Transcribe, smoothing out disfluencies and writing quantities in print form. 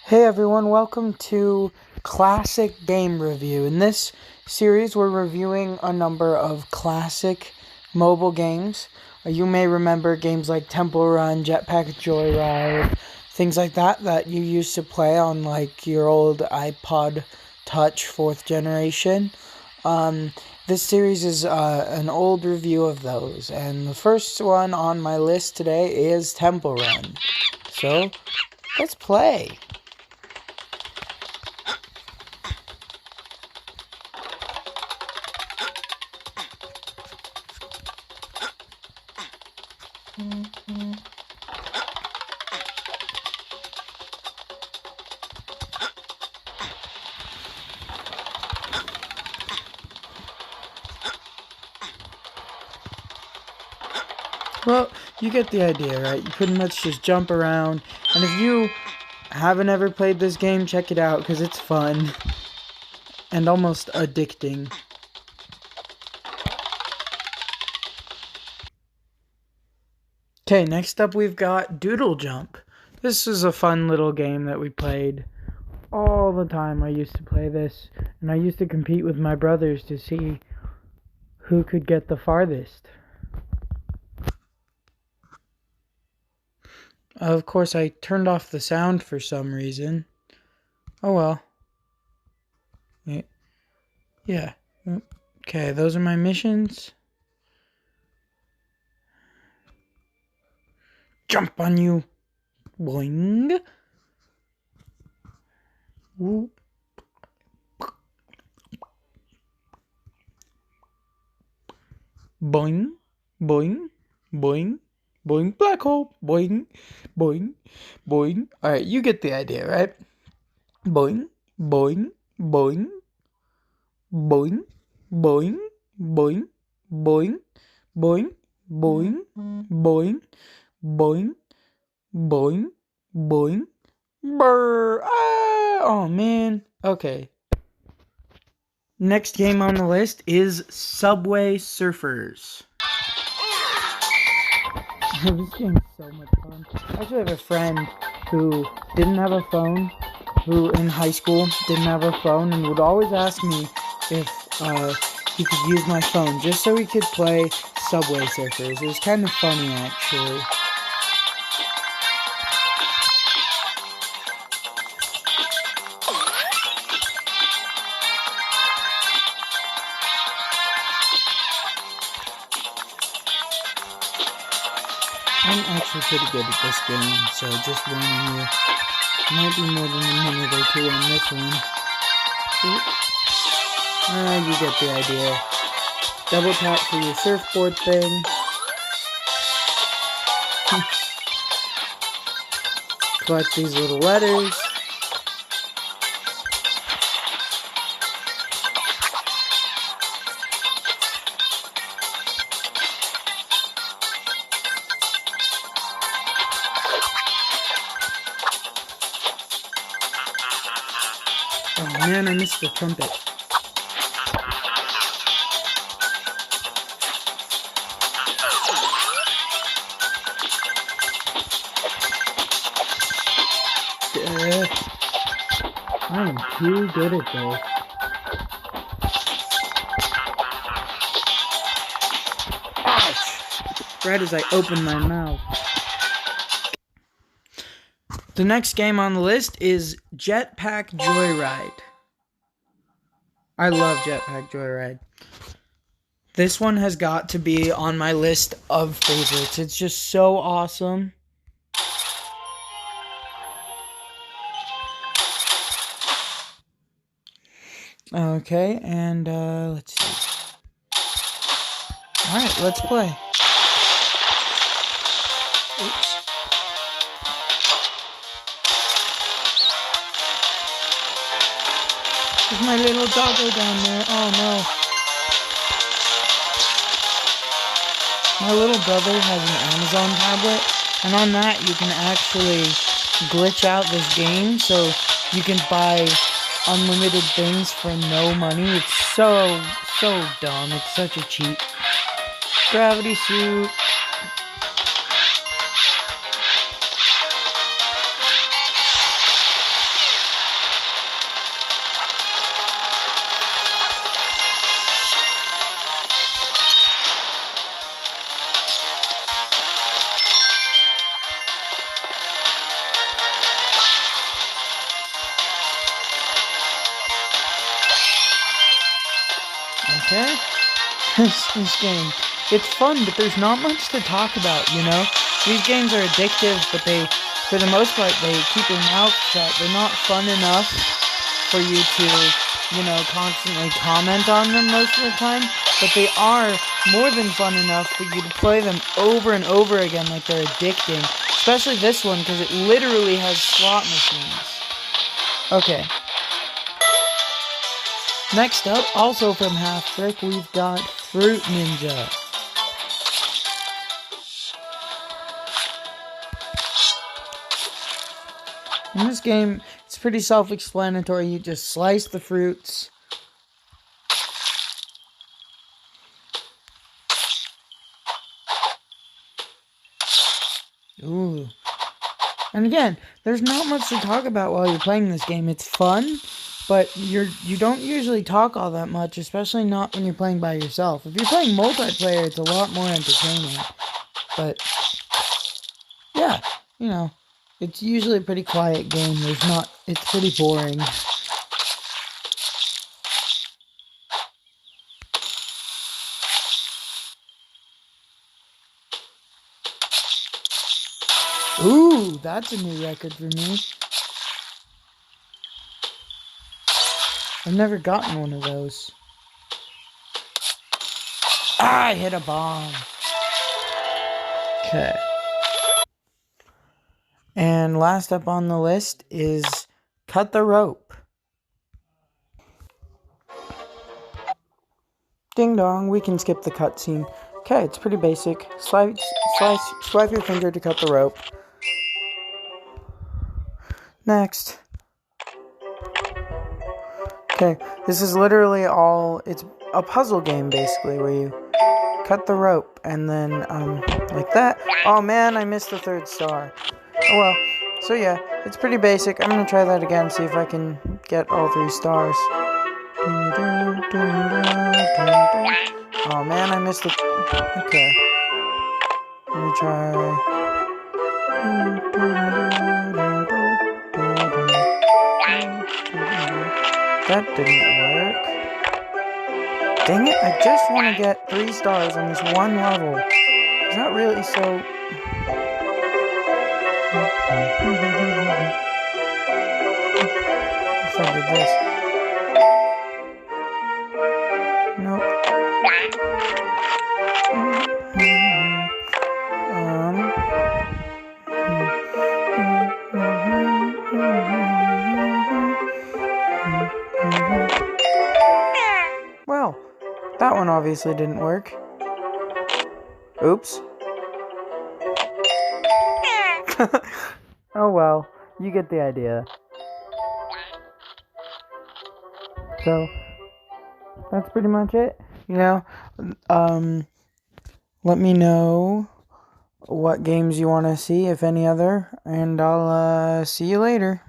Hey everyone, welcome to Classic Game Review. In this series, we're reviewing a number of classic mobile games. You may remember games like Temple Run, Jetpack Joyride, things like that you used to play on like your old iPod Touch 4th generation. This series is an old review of those, and the first one on my list today is Temple Run. So, let's play. Well, you get the idea, right? You pretty much just jump around, and if you haven't ever played this game, check it out, because it's fun, and almost addicting. Okay, next up we've got Doodle Jump. This is a fun little game that we played all the time. I used to play this, and I used to compete with my brothers to see who could get the farthest. Of course, I turned off the sound for some reason. Oh well. Yeah. Okay, those are my missions. Jump on you. Boing. Woo. Boing. Boing. Boing. Boing. Black hole. Boing. Boing. Boing. Alright, you get the idea, right? Boing. Boing. Boing. Boing. Boing. Boing. Boing. Boing. Boing. Boing. Boing. Boing. Boing. Brr. Ah! Oh man. Okay. Next game on the list is Subway Surfers. This game's so much fun. I actually have a friend who didn't have a phone, who in high school didn't have a phone, and would always ask me if he could use my phone just so he could play Subway Surfers. It was kind of funny, actually. I'm actually pretty good at this game, so just warning you. Might be more than a minute or two on this one. You get the idea. Double tap for your surfboard thing. Collect these little letters. Oh man, I missed the trumpet. I am too good at this. Ouch! Right as I open my mouth. The next game on the list is Jetpack Joyride. I love Jetpack Joyride. This one has got to be on my list of favorites. It's just so awesome. Okay, and let's see. Alright, let's play. Oops. There's my little doggo down there. Oh no. My little brother has an Amazon tablet, and on that you can actually glitch out this game so you can buy unlimited things for no money. It's so dumb. It's such a cheat. Gravity suit. okay? This game. It's fun, but there's not much to talk about, you know? These games are addictive, but they, for the most part, they keep your mouth shut. They're not fun enough for you to, you know, constantly comment on them most of the time, but they are more than fun enough for you to play them over and over again like they're addicting. Especially this one, because it literally has slot machines. Okay. Next up, also from Half Brick, we've got Fruit Ninja. In this game, it's pretty self-explanatory. You just slice the fruits. Ooh. And again, there's not much to talk about while you're playing this game. It's fun, but you don't usually talk all that much, especially not when you're playing by yourself. If you're playing multiplayer, it's a lot more entertaining. But yeah, you know, it's usually a pretty quiet game. It's pretty boring. Ooh, that's a new record for me. I've never gotten one of those. Ah, I hit a bomb. Okay. And last up on the list is Cut the Rope. Ding dong, we can skip the cutscene. Okay, it's pretty basic. Swipe your finger to cut the rope. Next. Okay, this is literally it's a puzzle game basically where you cut the rope and then, like that. Oh man, I missed the 3rd star. Oh well. So yeah, it's pretty basic. I'm gonna try that again, see if I can get all 3 stars. Oh man, I missed it. Okay. Let me try. That didn't work. Dang it, I just want to get 3 stars on this one level. It's not really so... If I did this. Nope. Well, that one obviously didn't work. Oops. Oh well, you get the idea. So, that's pretty much it. You know, let me know what games you want to see, if any other, and I'll see you later.